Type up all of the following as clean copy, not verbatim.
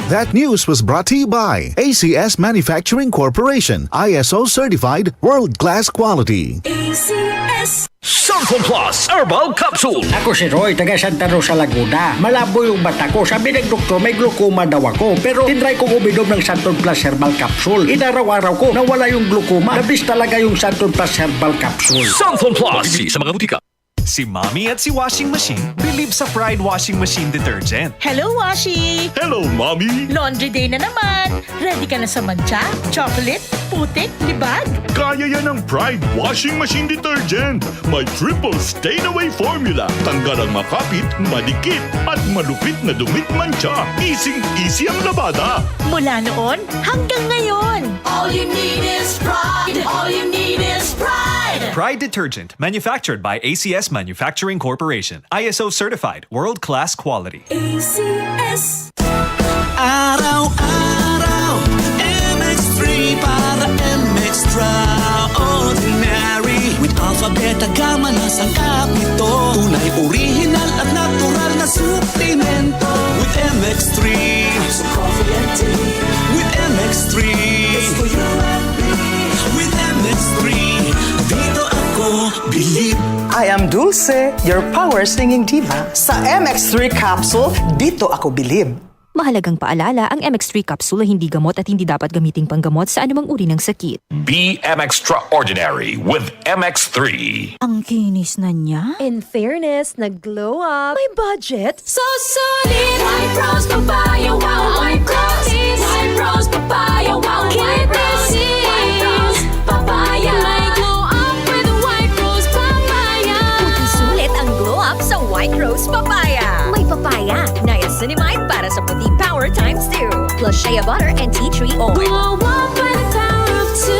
That news was brought to you by ACS Manufacturing Corporation, ISO certified world-class quality. ACS. Sulfon Plus Herbal Capsule. Ako si Roy, taga Santa Rosa, Laguna. Malabo yung mata ko. Sabi ng doktor, may glaucoma daw ako. Pero tinry kong uminom ng Sulfon Plus Herbal Capsule. Inaraw-araw ko, nawala yung glaucoma. Nabis talaga yung Sulfon Plus Herbal Capsule. Sulfon Plus. Sa mga butika. Si Mommy at si Washing Machine believe sa Pride Washing Machine Detergent. Hello, Washi! Hello, Mommy. Laundry day na naman. Ready ka na sa mancha, chocolate, putik, libag? Kaya yan ng Pride Washing Machine Detergent. May triple stain-away formula. Tanggal ang makapit, madikit, at malupit na dumit mancha. Easy ang labada. Mula noon hanggang ngayon. All you need is pride. All you need is pride. Pride Detergent, manufactured by ACS Manufacturing Corporation. ISO certified, world-class quality. ACS. Araw-araw, MX3 para MX-Traordinary. With Alpha, Beta, Gamma na sangkap nito. Tunay, original at natural na suplemento. With MX3, so coffee and tea. With MX3, it's for you and me. With MX3, dito ako believe. I am Dulce, your power singing diva. Sa MX3 capsule, dito ako bilib. Mahalagang paalala, ang MX3 capsule ay hindi gamot at hindi dapat gamiting panggamot sa anumang uri ng sakit. Be Extraordinary with MX3. Ang kinis na niya. In fairness, nag-glow up. May budget? So solid! White Rose Papaya, wow! White Rose! White Rose Papaya, wow! White Rose! White Rose Papaya! May glow up with White Rose Papaya! Puti sulit ang glow up sa White Rose Papaya. May papaya, niacinamide para sa puti power times 2. Plus shea butter and tea tree oil. Glow up with the power of 2!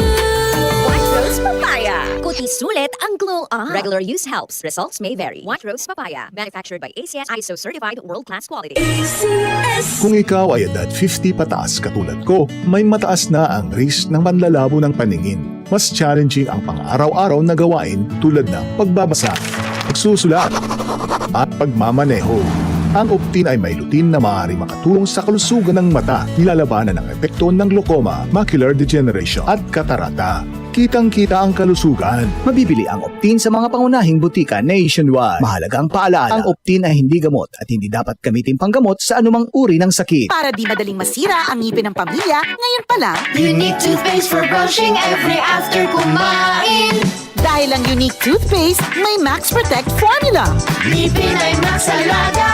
White Rose Papaya. Kuti sulit ang glow up. Regular use helps. Results may vary. White Rose Papaya. Manufactured by ACS ISO certified world-class quality. ACS. Kung ikaw ay edad 50 pataas katulad ko, may mataas na ang risk ng panlalabo ng paningin. Mas challenging ang pang-araw-araw na gawain tulad ng pagbabasa, pagsusulat, at pagmamaneho. Ang Optin ay may lutin na maaaring makatulong sa kalusugan ng mata, nilalabanan ng epekto ng glaucoma, macular degeneration at katarata. Kitang-kita ang kalusugan. Mabibili ang Optin sa mga pangunahing butika nationwide. Mahalagang paalala, ang Optin ay hindi gamot at hindi dapat gamitin panggamot sa anumang uri ng sakit. Para di madaling masira ang ngipin ng pamilya, ngayon pa lang, Unique toothpaste for brushing every after kumain. dahil ang unique toothpaste, may Max Protect formula. Ngipin ay Max Alaga,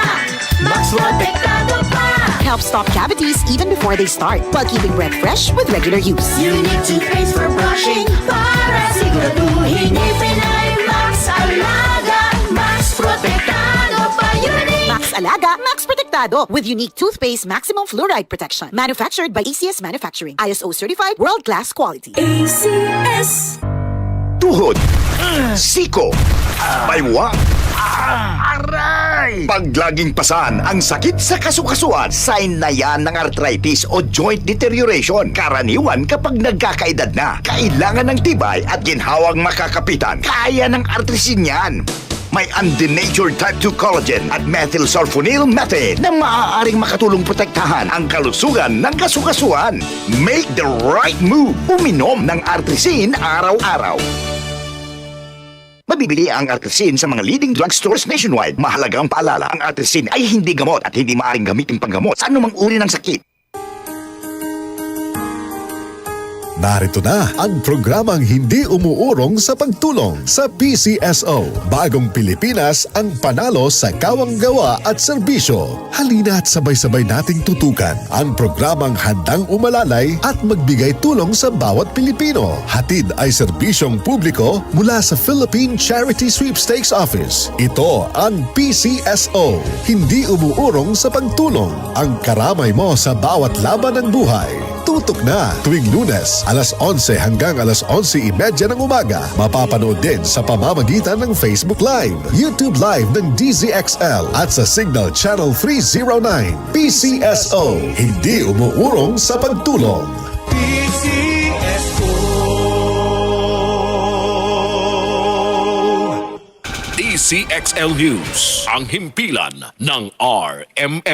Max Protektado pa. Helps stop cavities even before they start, while keeping breath fresh with regular use. Unique toothpaste for brushing para siguraduhin ngipin ay Max Alaga, Max Protektado pa. Unique Max Alaga, Max Protectado with unique toothpaste maximum fluoride protection. Manufactured by ACS Manufacturing. ISO certified world-class quality. ACS. Tuhod, siko, baywa, aray! Pag laging pasan ang sakit sa kasukasuan, sign na yan ng arthritis o joint deterioration. Karaniwan kapag nagkakaedad na, kailangan ng tibay at ginhawang makakapitan. Kaya ng artrisin yan. May undenatured type 2 collagen at methylsulfonyl methane na maaaring makatulong protektahan ang kalusugan ng kasukasuan. Make the right move. Uminom ng artrisin araw-araw. Mabibili ang artrisin sa mga leading drugstores nationwide. Mahalagang paalala, ang artrisin ay hindi gamot at hindi maaaring gamitin panggamot sa anumang uri ng sakit. Narito na ang programang hindi umuurong sa pagtulong sa PCSO. Bagong Pilipinas ang panalo sa kawang-gawa at serbisyo. Halina at sabay-sabay nating tutukan ang programang handang umalalay at magbigay tulong sa bawat Pilipino. Hatid ay serbisyong publiko mula sa Philippine Charity Sweepstakes Office. Ito ang PCSO. Hindi umuurong sa pagtulong. Ang karamay mo sa bawat laban ng buhay. Tutok na tuwing Lunes, alas 11 hanggang alas 11:30 ng umaga. Mapapanood din sa pamamagitan ng Facebook Live, YouTube Live ng DZXL at sa Signal Channel 309. PCSO, hindi umuurong sa pagtulong. PCSO. DCXL News, ang himpilan ng RMN.